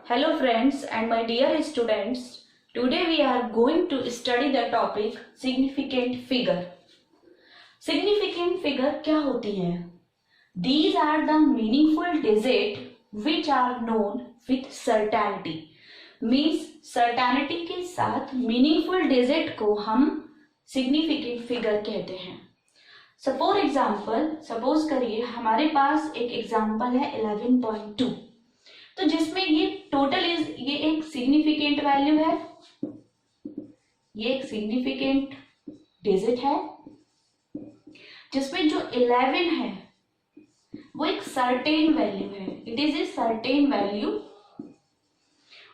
Hello friends and my dear students, today we are going to study the topic significant figure. Significant figure क्या होती है? These are the meaningful digits which are known with certainty. Means certainty के साथ meaningful digit को हम significant figure कहते हैं. Suppose करिए हमारे पास एक एग्जाम्पल है 11.2. तो जिसमें ये टोटल ये एक सिग्निफिकेंट वैल्यू है, ये एक सिग्निफिकेंट डिजिट है, जिसमें जो 11 है वो एक सर्टेन वैल्यू है, it is a certain value,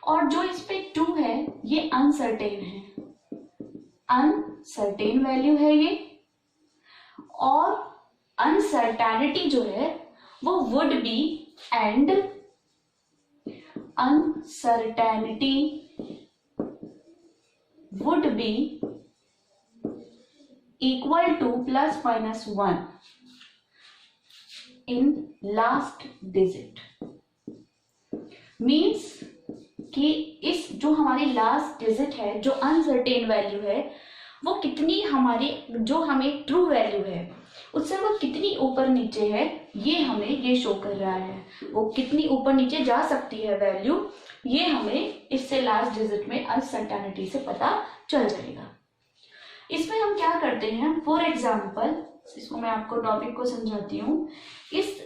और जो इस पे 2 है ये अनसर्टेन है, अनसर्टेन वैल्यू है ये, और अनसर्टेनिटी जो है वो would be and uncertainty would be equal to plus minus 1 in last digit. Means कि इस जो हमारी लास्ट डिजिट है, जो अनसर्टेन वैल्यू है, वो कितनी हमारी जो हमें ट्रू वैल्यू है उससे वो कितनी ऊपर नीचे है, ये हमें ये शो कर रहा है. वो कितनी ऊपर नीचे जा सकती है वैल्यू, ये हमें इससे लास्ट डिजिट में अनसर्टेनिटी से पता चल जाएगा. इसमें हम क्या करते हैं, फॉर एग्जाम्पल इसको मैं आपको टॉपिक को समझाती हूँ. इस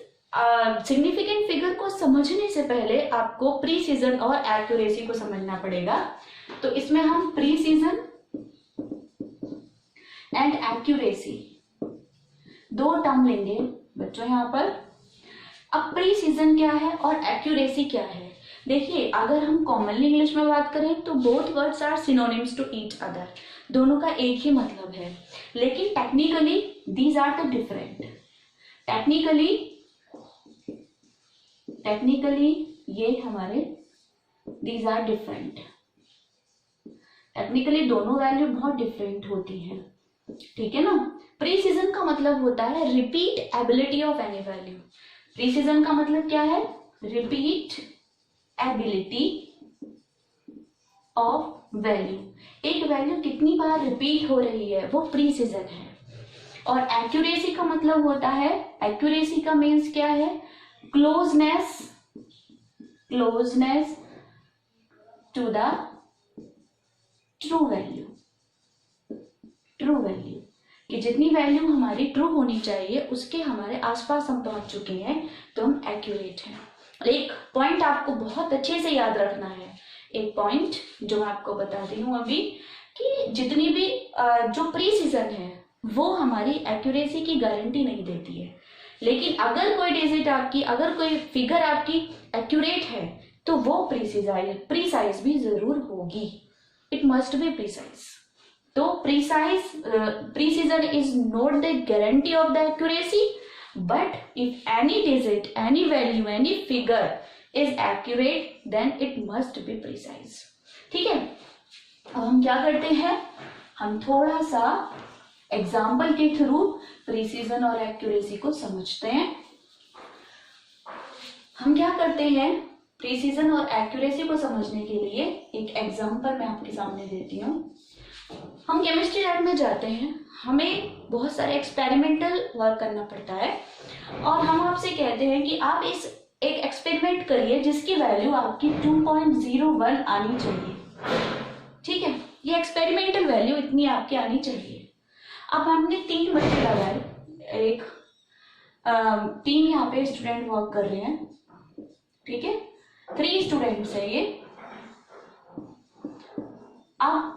सिग्निफिकेंट फिगर को समझने से पहले आपको प्रीसीजन और एक्यूरेसी को समझना पड़ेगा. तो इसमें हम प्रीसीजन एंड एक्यूरेसी दो टर्म लेंगे बच्चों यहाँ पर. अब प्रीसीजन क्या है और एक्यूरेसी क्या है? देखिए, अगर हम कॉमनली इंग्लिश में बात करें तो both words are synonyms to each other, दोनों का एक ही मतलब है, लेकिन technically these are the different. Technically ये हमारे दीज आर डिफरेंट. टेक्निकली दोनों वैल्यू बहुत डिफरेंट होती हैं, ठीक है ना. प्रीसीजन का मतलब होता है repeatability of any value. Precision का मतलब क्या है? Repeatability of value. एक वैल्यू कितनी बार रिपीट हो रही है वो प्रीसीजन है. और एक्यूरेसी का मतलब होता है, एक्यूरेसी का मीन्स क्या है? Closeness to the true value. कि जितनी वैल्यू हमारी ट्रू होनी चाहिए उसके हमारे आसपास हम पहुंच चुके हैं तो हम एक्यूरेट हैं. एक पॉइंट आपको बहुत अच्छे से याद रखना है, एक पॉइंट जो मैं आपको बताती हूँ अभी, कि जितनी भी जो प्रीसीजन है वो हमारी एक्यूरेसी की गारंटी नहीं देती है, लेकिन अगर कोई डिजिट आपकी, अगर कोई फिगर आपकी एक्यूरेट है तो वो प्रीसाइज भी जरूर होगी. It must be precise. तो precision is not the guarantee of the accuracy, but if any digit, any value, any figure is accurate, then it must be precise. ठीक है. अब हम क्या करते हैं, हम थोड़ा सा एग्जाम्पल के थ्रू प्रीसीजन और एक्यूरेसी को समझते हैं. हम क्या करते हैं, प्रीसीजन और एक्यूरेसी को समझने के लिए एक एग्जाम्पल मैं आपके सामने देती हूँ. हम केमिस्ट्री लैब में जाते हैं, हमें बहुत सारे एक्सपेरिमेंटल वर्क करना पड़ता है, और हम आपसे कहते हैं कि आप एक एक्सपेरिमेंट करिए जिसकी वैल्यू आपकी 2.01 आनी चाहिए. ठीक है, ये एक्सपेरिमेंटल वैल्यू इतनी आपकी आनी चाहिए. अब हमने 3 बच्चे लगाए, एक 3 यहाँ पे स्टूडेंट वर्क कर रहे हैं, ठीक है, 3 स्टूडेंट्स है ये. अब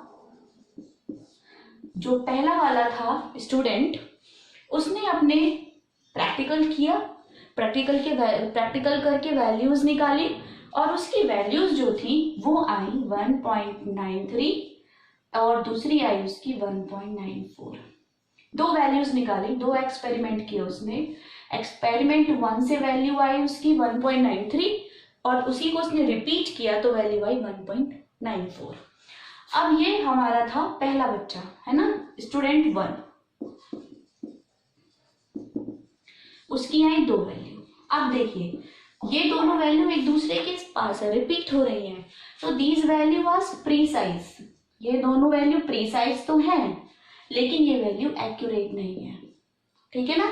जो पहला वाला था स्टूडेंट, उसने अपने प्रैक्टिकल किया, प्रैक्टिकल करके वैल्यूज निकाली, और उसकी वैल्यूज जो थी वो आई 1.93 और दूसरी आई उसकी 1.94. 2 वैल्यूज निकाली, 2 एक्सपेरिमेंट किए उसने. एक्सपेरिमेंट 1 से वैल्यू आई उसकी 1.93 और उसी को उसने रिपीट किया तो वैल्यू आई 1.94. अब ये हमारा था पहला बच्चा, है ना, स्टूडेंट 1. उसकी आई 2 वैल्यू. अब देखिए ये दोनों वैल्यू एक दूसरे के पास है, रिपीट हो रही हैं, तो दीज वैल्यू वाज प्रीसाइज। ये दोनों वैल्यू प्रीसाइज तो हैं, लेकिन ये वैल्यू एक्यूरेट नहीं है, ठीक है ना।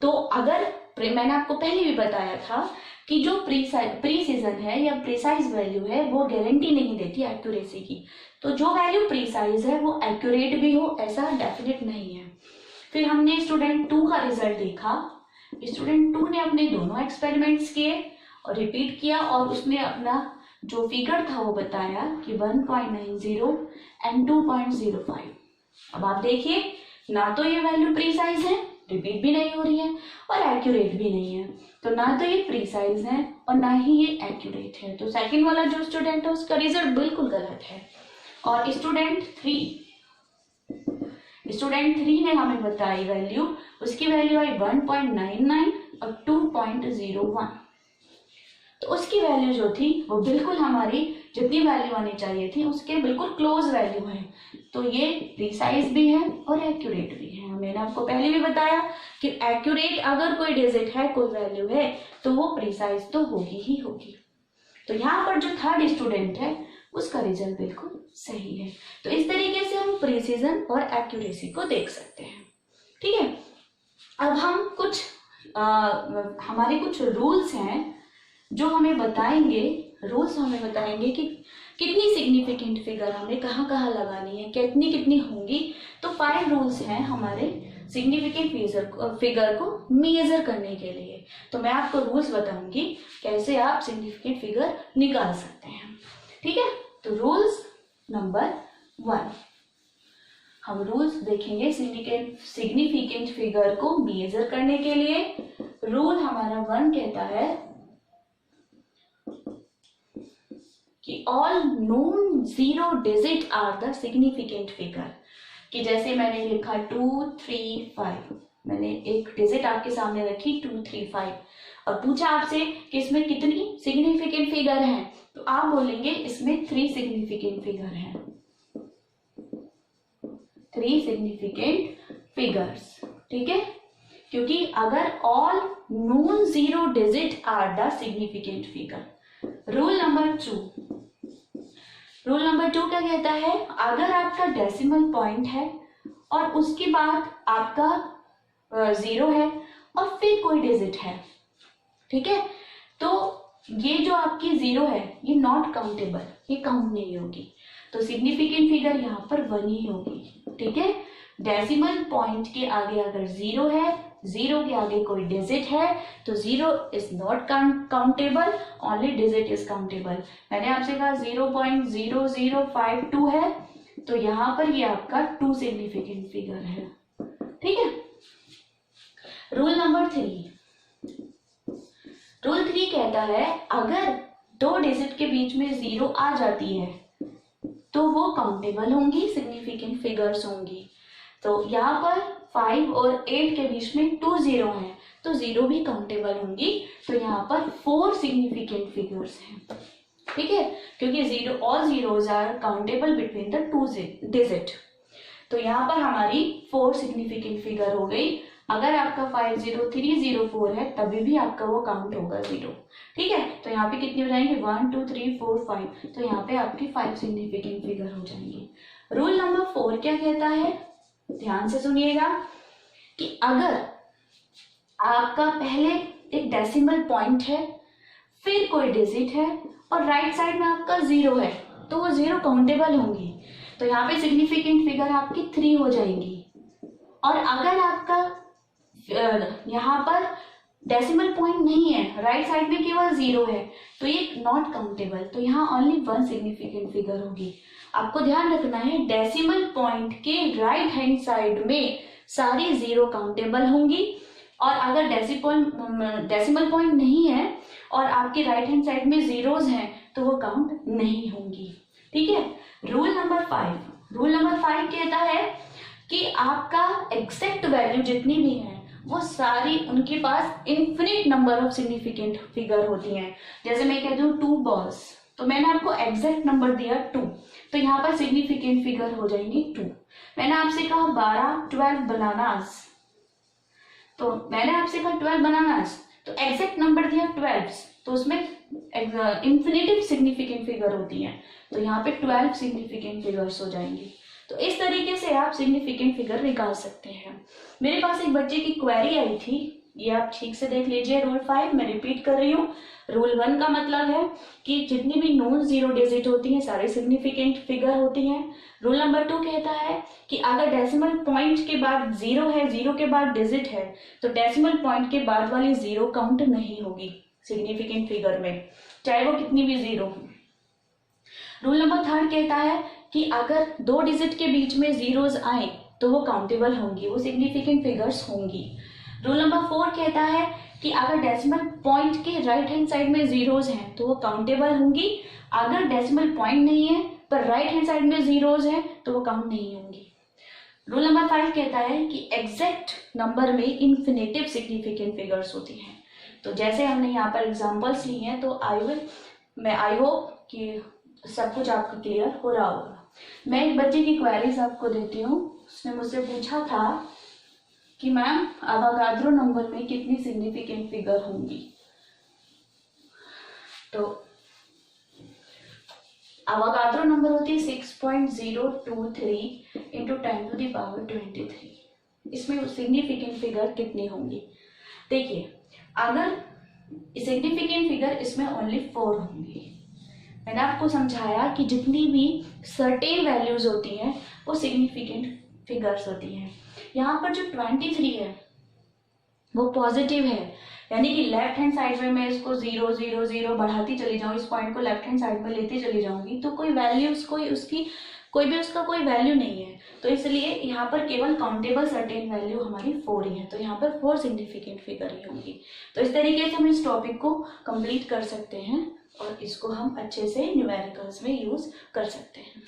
तो अगर मैंने आपको पहले भी बताया था कि जो प्रीसीजन है या प्रीसाइज वैल्यू है वो गारंटी नहीं देती एक्यूरेसी की। तो जो वैल्यू प्रीसाइज है वो एक्यूरेट भी हो ऐसा डेफिनेट नहीं है। फिर हमने स्टूडेंट 2 का रिजल्ट देखा। स्टूडेंट 2 ने अपने दोनों एक्सपेरिमेंट्स किए और रिपीट किया और उसने अपना जो फिगर था वो बताया कि 1.90 एंड 2.05। अब आप देखिए, ना तो ये वैल्यू प्रीसाइज है, रिपीट भी नहीं हो रही है, और एक्यूरेट भी नहीं है। तो ना तो ये प्रीसाइज है और ना ही ये एक्यूरेट है। तो सेकंड वाला जो स्टूडेंट है उसका रिजल्ट बिल्कुल गलत है। और स्टूडेंट 3 ने हमें बताई वैल्यू, उसकी वैल्यू आई 1.99 और 2.01। तो उसकी वैल्यू जो थी वो बिल्कुल हमारी जितनी वैल्यू आनी चाहिए थी उसके बिल्कुल क्लोज वैल्यू है। तो ये प्रीसाइज भी है और एक्यूरेट भी है। मैंने आपको पहले भी बताया कि एक्यूरेट अगर कोई डिजिट है, कोई वैल्यू है, तो वो प्रीसाइज तो होगी ही होगी। तो यहाँ पर जो थर्ड स्टूडेंट है उसका रिजल्ट बिल्कुल सही है। तो इस तरीके से हम प्रिसीजन और एक्यूरेसी को देख सकते हैं, ठीक है। अब हम कुछ हमारे कुछ रूल्स हैं जो हमें बताएंगे, कि कितनी सिग्निफिकेंट फिगर हमें कहाँ कहाँ लगानी है, कितनी कितनी होंगी। तो 5 रूल्स हैं हमारे सिग्निफिकेंट फिगर को मेजर करने के लिए। तो मैं आपको रूल्स बताऊंगी कैसे आप सिग्निफिकेंट फिगर निकाल सकते हैं, ठीक है। तो रूल्स नंबर 1, हम रूल्स देखेंगे सिग्निफिकेंट फिगर को मेजर करने के लिए। रूल हमारा 1 कहता है कि all non 0 digit are the significant figure. कि जैसे मैंने लिखा 2, 3, 5, मैंने एक डिजिट आपके सामने रखी 2, 3, 5 और पूछा आपसे कि इसमें कितनी सिग्निफिकेंट फिगर हैं, तो आप बोलेंगे इसमें 3 सिग्निफिकेंट फिगर हैं, 3 सिग्निफिकेंट फिगर्स, ठीक है। क्योंकि अगर all non 0 digit are the significant figure. Rule number 2 क्या कहता है, अगर आपका डेसिमल पॉइंट है और उसके बाद आपका 0 है और फिर कोई डिजिट है, ठीक है, तो ये जो आपकी 0 है ये नॉट काउंटेबल, ये काउंट नहीं होगी। तो सिग्निफिकेंट फिगर यहाँ पर 1 ही होगी, ठीक है। डेसिमल पॉइंट के आगे अगर 0 है, 0 के आगे कोई डिजिट है, तो 0 is not countable, only digit is countable. मैंने आपसे कहा 0.0052 है, तो यहाँ पर ये आपका 2 सिग्निफिकेंट फिगर है, ठीक है। रूल नंबर 3 कहता है अगर 2 डिजिट के बीच में 0 आ जाती है तो वो काउंटेबल होंगी, सिग्निफिकेंट फिगर्स होंगी। तो यहाँ पर 5 और 8 के बीच में 2 0 हैं, तो 0 भी काउंटेबल होंगी। तो यहाँ पर 4 सिग्निफिकेंट फिगर्स हैं, ठीक है, क्योंकि all zeros are countable between the 2 digit. तो यहाँ पर हमारी 4 सिग्निफिकेंट फिगर हो गई। अगर आपका 50304 है तभी भी आपका वो काउंट होगा 0, ठीक है। तो यहाँ पे कितनी हो जाएंगे, 1 2 3 4 5, तो यहाँ पे आपकी 5 सिग्निफिकेंट फिगर हो जाएंगी। रूल नंबर 4 क्या कहता है, ध्यान से सुनिएगा, कि अगर आपका पहले एक डेसिमल पॉइंट है, फिर कोई डिजिट है और राइट साइड में आपका 0 है, तो वो 0 काउंटेबल होंगी। तो यहाँ पे सिग्निफिकेंट फिगर आपकी 3 हो जाएंगी। और अगर आपका यहाँ पर डेसिमल पॉइंट नहीं है, राइट साइड में केवल 0 है, तो ये नॉट काउंटेबल, तो यहाँ ओनली 1 सिग्निफिकेंट फिगर होगी। आपको ध्यान रखना है, डेसिमल पॉइंट के राइट हैंड साइड में सारी 0 काउंटेबल होंगी, और अगर डेसिमल पॉइंट नहीं है और आपके राइट हैंड साइड में जीरोज हैं तो वो काउंट नहीं होंगी, ठीक है। रूल नंबर 5 कहता है कि आपका एग्जैक्ट वैल्यू जितनी भी है वो सारी उनके पास infinite number of significant figure होती हैं। जैसे मैं कहती हूँ 2 बॉल्स, तो मैंने आपको एग्जैक्ट नंबर दिया 2, तो यहाँ पर सिग्निफिकेंट फिगर हो जाएंगी 2। मैंने आपसे कहा 12 बनानास, तो मैंने आपसे कहा 12 बनानास, तो एग्जैक्ट नंबर दिया 12, तो उसमें इंफिनिटिव सिग्निफिकेंट फिगर होती हैं, तो यहाँ पे 12 सिग्निफिकेंट फिगर्स हो जाएंगी। तो इस तरीके से आप सिग्निफिकेंट फिगर निकाल सकते हैं। मेरे पास एक बच्चे की क्वेरी आई थी, ये आप ठीक से देख लीजिए। रूल 5 मैं रिपीट कर रही हूँ। रूल 1 का मतलब है कि जितनी भी नॉन जीरो डिजिट होती हैं सारे सिग्निफिकेंट फिगर होती हैं। रूल नंबर 2 कहता है कि अगर डेसिमल पॉइंट के बाद जीरो है, जीरो के बाद डिजिट है, तो डेसिमल पॉइंट के बाद वाली जीरो काउंट नहीं होगी सिग्निफिकेंट फिगर में, चाहे वो कितनी भी जीरो हो। रूल नंबर 3 कहता है कि अगर 2 डिजिट के बीच में जीरोज आए तो वो काउंटेबल होंगी, वो सिग्निफिकेंट फिगर्स होंगी। रूल नंबर 4 कहता है कि अगर डेसिमल पॉइंट के राइट हैंड साइड में जीरोज हैं तो वो काउंटेबल होंगी। अगर डेसिमल पॉइंट नहीं है पर राइट हैंड साइड में जीरोज हैं तो वो काउंट नहीं होंगी। रूल नंबर 5 कहता है कि एग्जैक्ट नंबर में इन्फिनेटिव सिग्निफिकेंट फिगर्स होती हैं। तो जैसे हमने यहाँ पर एग्जांपल्स ली हैं, तो आई होप कि सब कुछ आपको क्लियर हो रहा होगा। मैं एक बच्चे की क्वेरीज आपको देती हूँ। उसने मुझसे पूछा था कि मैम अवोगाद्रो नंबर में कितनी सिग्निफिकेंट फिगर होंगी। तो अवोगाद्रो नंबर होती है 6.023 इंटू 10⁻23। इसमें सिग्निफिकेंट फिगर कितनी होंगी? देखिए, अगर सिग्निफिकेंट फिगर इसमें ओनली 4 होंगी। मैंने आपको समझाया कि जितनी भी सर्टेन वैल्यूज होती हैं वो सिग्निफिकेंट फिगर्स होती हैं। यहाँ पर जो 23 है वो पॉजिटिव है, यानी कि लेफ्ट हैंड साइड में मैं इसको 0 0 0 बढ़ाती चली जाऊँ, इस पॉइंट को लेफ्ट हैंड साइड में लेती चली जाऊंगी तो कोई वैल्यूज उसका कोई वैल्यू नहीं है। तो इसलिए यहाँ पर केवल काउंटेबल सर्टेन वैल्यू हमारी 4 ही है, तो यहाँ पर 4 सिग्निफिकेंट फिगर ही होंगी। तो इस तरीके से हम इस टॉपिक को कंप्लीट कर सकते हैं और इसको हम अच्छे से न्यूमेरिकल्स में यूज कर सकते हैं।